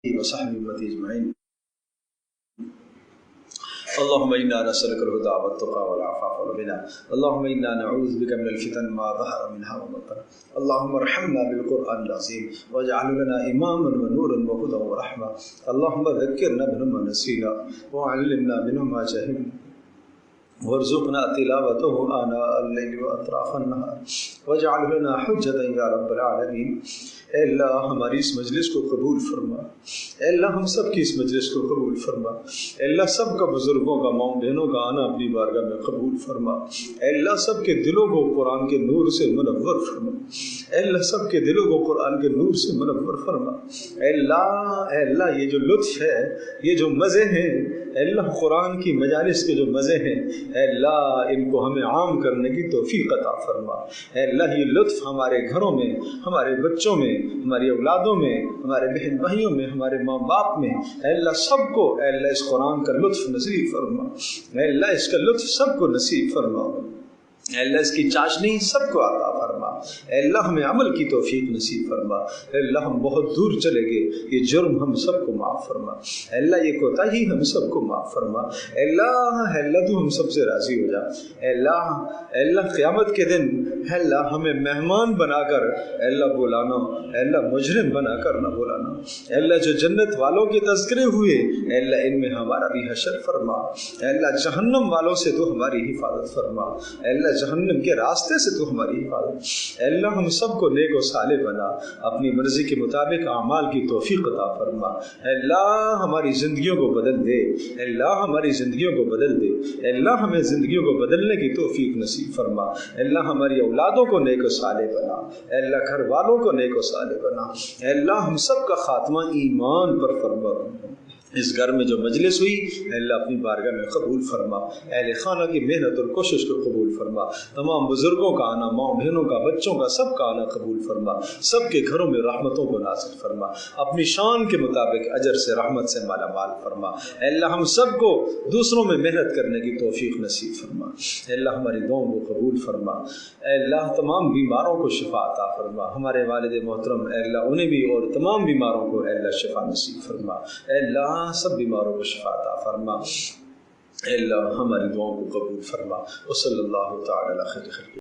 وصحبه امتی اجمعین. اللهم انا نسألك الهدى والتقى والعفاف والغنى. اللهم انا نعوذ بك من الفتن ما ظهر منها وما بطن. اللهم ارحمنا بالقرآن العظيم واجعل لنا اماما ونورا وهدى ورحمة. اللهم ذكرنا منه ما نسينا وعلمنا منه ما جهلنا وارزقنا تلاوته آناء الليل واطراف النهار واجعل لنا حجة یا رب العالمین. اے اللہ ہماری اس مجلس کو قبول فرما. اے اللہ ہم سب کی اس مجلس کو قبول فرما. اے اللہ سب کا بزرگوں کا ماؤں بہنوں کا آنا اپنی بارگاہ میں قبول فرما. اے اللہ سب کے دلوں کو قرآن کے نور سے منور فرما. اے اللہ سب کے دلوں کو قرآن کے نور سے منور فرما. اے اللہ یہ جو لطف ہے، یہ جو مزے ہیں، اے اللہ قرآن کی مجالس کے جو مزے ہیں، اے اللہ ان کو ہمیں عام کرنے کی توفیق عطا فرما. اے اللہ یہ لطف ہمارے گھروں میں، ہمارے بچوں میں، ہماری اولادوں میں، ہمارے بہن بھائیوں میں، ہمارے ماں باپ میں، اے اللہ سب کو اے اللہ اس قرآن کا لطف نصیب فرما. اے اللہ اس کا لطف سب کو نصیب فرما. اے اللہ اس کی چاشنی سب کو عطا فرما. اے اللہ ہمیں عمل کی توفیق نصیب فرما. اے اللہ ہم بہت دور چلے گئے، یہ جرم ہم سب کو معاف فرما. اے اللہ یہ کوتاہی ہم سب کو معاف فرما. اے اللہ تو ہم سب سے راضی ہو جا. اے اللہ قیامت کے دن اے اللہ ہمیں مہمان بنا کر اے اللہ بلانا. اے اللہ مجرم بنا کر نہ بلانا. اے اللہ جو جنت والوں کے تذکرے ہوئے اے اللہ ان میں ہمارا بھی حشر فرما. اے اللہ جہنم والوں سے تو ہماری حفاظت فرما. اے اللہ جہنم کے راستے سے تو ہماری حفاظت. اے اللہ ہم سب کو نیک و صالح بنا، اپنی مرضی کے مطابق اعمال کی توفیق عطا فرما. اے اللہ ہماری زندگیوں کو بدل دے. اے اللہ ہماری زندگیوں کو بدل دے. اے اللہ ہمیں زندگیوں کو بدلنے کی توفیق نصیب فرما. اے اللہ ہماری اولادوں کو نیک و صالح بنا. اے اللہ گھر والوں کو نیک و صالح بنا. اے اللہ ہم سب کا خاتمہ ایمان پر فرما. اس گھر میں جو مجلس ہوئی اے اللہ اپنی بارگاہ میں قبول فرما. اہل خانہ کی محنت اور کوشش کو قبول فرما. تمام بزرگوں کا آنا، ماں بہنوں کا، بچوں کا، سب کا آنا قبول فرما. سب کے گھروں میں رحمتوں کو نازل فرما. اپنی شان کے مطابق اجر سے، رحمت سے مالا مال فرما. اے اللہ ہم سب کو دوسروں میں محنت کرنے کی توفیق نصیب فرما. اے اللہ ہماری دعاؤں کو قبول فرما. اے اللہ تمام بیماروں کو شفا عطا فرما. ہمارے والد محترم اے اللہ انہیں بھی اور تمام بیماروں کو اے اللہ شفا نصیب فرما. اے اللہ سب بیماروں کو شفا عطا فرما. اے اللہ ہماری دعاؤں کو قبول فرما. وصلی اللہ تعالی علی خیر خلق.